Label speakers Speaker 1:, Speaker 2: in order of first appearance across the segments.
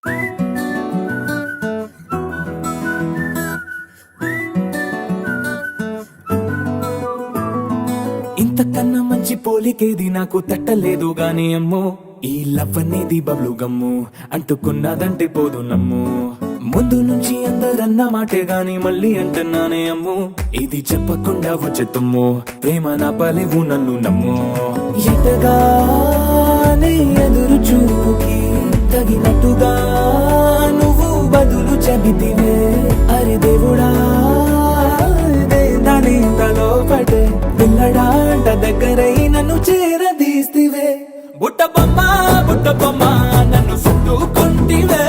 Speaker 1: ఇంతకన్నా మంచి పోలికేది నాకు తట్టలేదు గాని అమ్మో, ఈ లవ్ అనేది బబ్లు గమ్ము అంటుకున్నదంటే పోదు నమ్ము. ముందు నుంచి అందరన్న మాటే గాని మళ్ళీ అంటున్నానే అమ్ము, ఇది చెప్పకుండా వచ్చే తుమ్ము, ప్రేమ నా పలేవు నన్ను నమ్ము. ఎటగానే ఎదురు చూపుకి తగినట్టుగా నువ్వు బదులు చెబితివే. అరే దేవుడా, దాని తలో పడే పిల్లడాంట దగ్గరై నన్ను చేరదీస్తివే. బుట్ట బొమ్మ నన్ను చుట్టుకుంటివే,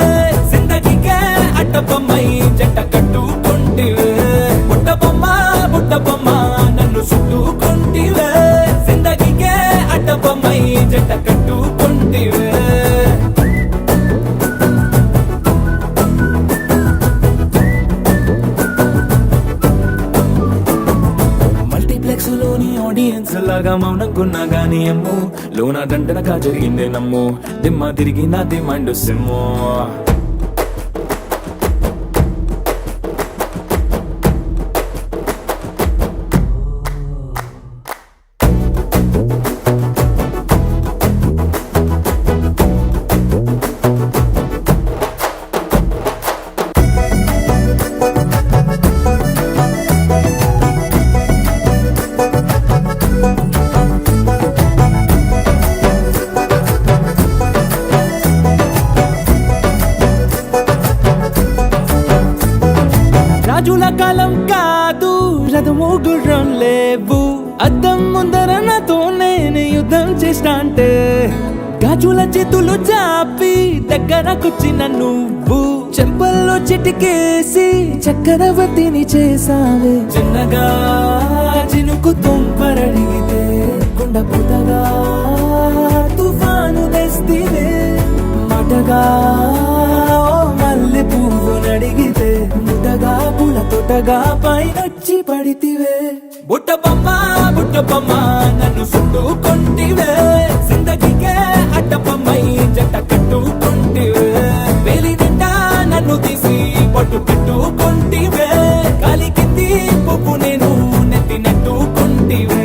Speaker 1: జిందగీకే అట్ట బొమ్మై జంట కట్టుకుంటివే. బుట్ట బొమ్మ నన్ను చుట్టుకుంటివే, జిందగీకే అట్ట బొమ్మై జంట కట్టుకుంటివే. లోని ఆడియన్స్ లాగా మౌనంకున్నా గానీ అమ్ము, లోన దండనగా జరిగిందే నమ్ము, దిమ్మ తిరిగి నా దిమ్మండు సిమ్ము. రాజుల కాలం కాదు, రథము గుర్రం లేవు, అద్దం ముందర నాతో నేను యుద్ధం చేస్తా అంటే, గాజుల చేతులు చాపి దగ్గరకొచ్చిన నువ్వు, చెంపల్లో చిటికేసి చక్రవర్తిని చేసావే. చిన్నగా చినుకు తుంపరడిగితే కుండ పుటగా తుఫాను తెస్తివే. మాటగా మల్లె పువ్వు నడిగితే ముటగా పూల తోటగా పైనొచ్చి పడితివే. బుట్ట బొమ్మ నన్ను చుట్టుకుంటివే, జిందగీకే అట్ట బొమ్మై జంట కట్టుకుంటివే. వేలి నిండా నన్ను తీసి పట్టు పెట్టుకుంటివే, గాలి కింది పువ్వు నేను నెత్తినట్టుకుంటివే.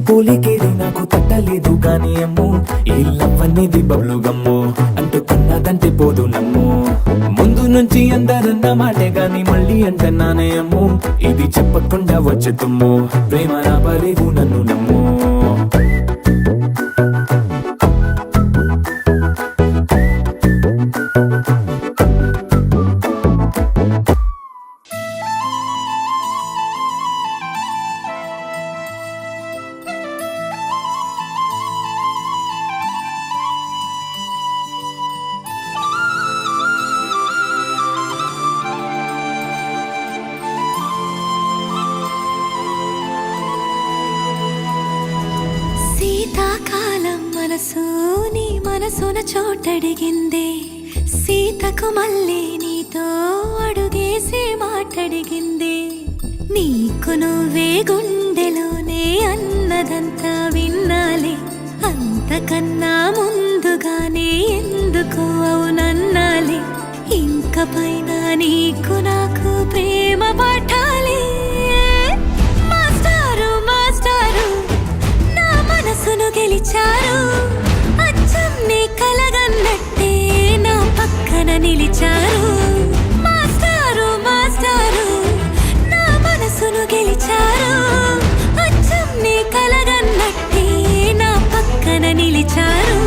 Speaker 1: పోలికేది నాకు తట్టలేదు గాని అమ్ము, ఈ లవ్ అనేది బబ్లు గమ్ము అంటుకున్నదంటే పోదు నమ్ము. ముందు నుంచి అందరన్న మాటే గాని మళ్ళీ అంటున్నానే అమ్ము, ఇది చెప్పకుండా వచ్చే తుమ్ము, ప్రేమ నా పలేవు నన్ను నమ్ము.
Speaker 2: శీతాకాలం మనసు నీ మనసున చోటడిగిందే, సీతకు మళ్ళీ నీతో అడుగేసి మాటడిగిందే. నీకు నువ్వే గుండెలోనే అన్నదంతా విన్నాలే, అంతకన్నా ముందుగానే ఎందుకు అవునన్నాలే. ఇంక పైన నీకు నాకు ప్రేమ పాఠాలే. మాస్టారు నా మనసును గెలిచారు, అచ్చం నీ కలగన్నట్టే నా పక్కన నిలిచారు. మాస్టారు నా మనసును గెలిచారు, అచ్చం నీ కలగన్నట్టే నా పక్కన నిలిచారు.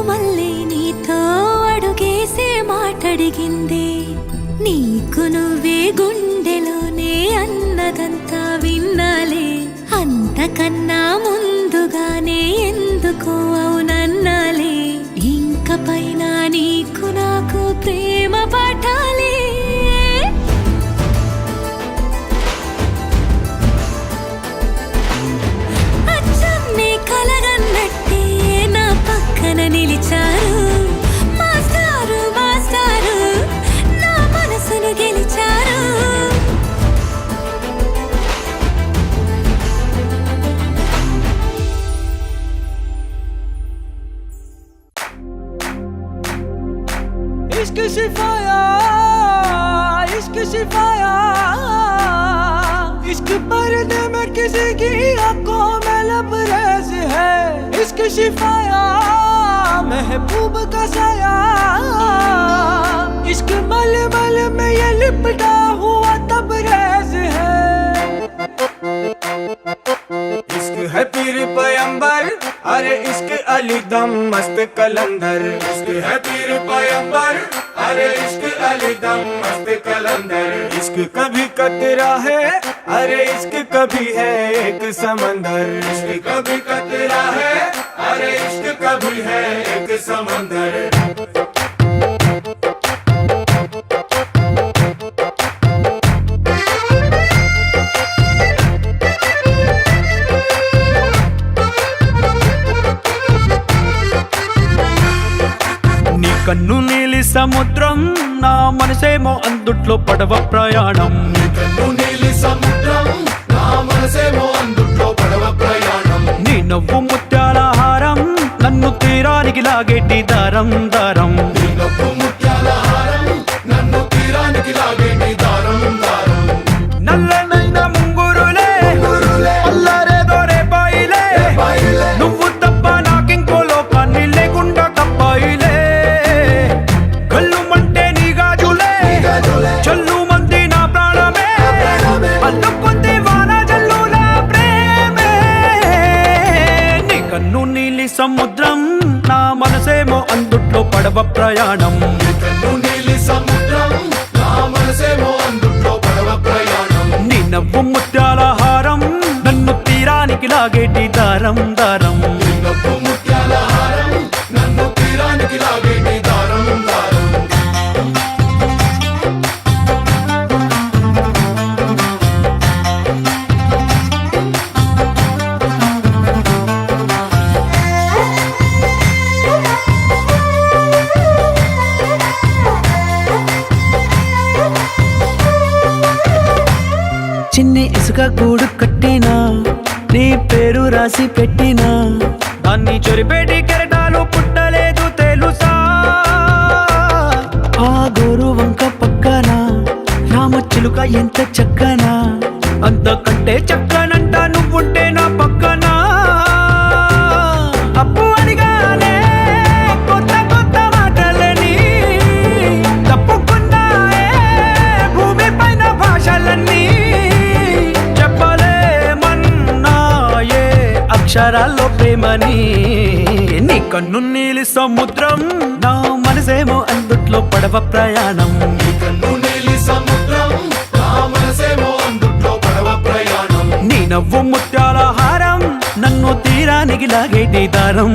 Speaker 2: మళ్ళీ నీతో అడుగేసే మాటడిగింది నీకు నువ్వే గుండెలోనే అన్నదంతా విన్నాలే అంతకన్నా ముందుగానే ఎందుకు అవునన్నాలే ఇంక పైన నీకు నాకు ప్రేమ పాఠాలే అచ్చం నీ కలగన్నట్టే నా పక్కన నిలిచారు మాస్టారు మాస్టారు నా మనసును గెలిచారు
Speaker 1: इश्क सिफाया इश्क सिफाया इश्क पर्दे में किसी की आंखों में लबरेज है इश्क सिफाया महबूब का साया इश्क मल मल में ये लिपटा हुआ तबरेज है इश्क है पीर पैगंबर अरे इश्क अली दम मस्त कलंदर इश्क है पीर पैगंबर अरे इश्क अली दम मस्त कलंदर इश्क कभी कतरा है अरे इश्क कभी है एक समंदर इश्क कभी कतरा है अरे इश्क कभी है एक समंदर కన్ను నీలి సముద్రం నా మనసేమో అందుట్లో పడవ ప్రయాణం
Speaker 3: కన్ను నీలి సముద్రం నా మనసేమో అందుట్లో పడవ ప్రయాణం
Speaker 1: నీ నవ్వు ముత్యాల హారం నన్ను తీరానికి లాగేటి దారం దారం
Speaker 3: నీ నవ్వు ముత్యాల హారం నన్ను తీరానికి లాగేటి దారం దారం
Speaker 1: నల్లనైన ముంగురులే అల్లారేదో రేపాయిలే నువ్వు తప్ప నాకింకో లోకాన్ని లేకుండా తప్పాయిలే చల్లు మంది నా ప్రాణమే అల్లుకుంది వాన జల్లుల ప్రేమే నీ కన్ను నీలి సముద్రం నా మనసేమో అందుట్లో పడవ ప్రయాణం
Speaker 3: కన్ను నీలి సముద్రం నా మనసేమో అందుట్లో పడవ ప్రయాణం
Speaker 1: నీ నవ్వు ముత్యాల హారం నన్ను తీరానికి లాగేటి దారం దారం
Speaker 3: నీ నవ్వు ముత్యాల హారం నన్ను తీరానికి లాగేటి దారం దారం
Speaker 1: చిన్ని ఇసుక గూడు కట్టినా నీ పేరు రాసి పెట్టినా దాన్ని చొరిపేటి కెరటాలు పుట్టలేదు తెలుసా ఆ గోరు వంక పక్కన రామచిలుక ఎంత చక్కనా అంతకంటే చక్కనంట నువ్వుంటే నా పక్కన అప్పు అడిగానే కొత్త కొత్త మాటలని తప్పుకున్నాయే భూమి పైన భాషలన్నీ చెప్పలేమన్నాయే అక్షరాల్లో ప్రేమని నీ కన్ను నీలి సముద్రం నా మనసేమో అందుట్లో పడవ ప్రయాణం
Speaker 3: కన్ను నీలి సముద్రం నా మనసేమో అందుట్లో పడవ ప్రయాణం
Speaker 1: నీ నవ్వు ముత్యాల హారం నన్ను తీరానికి లాగేటి దారం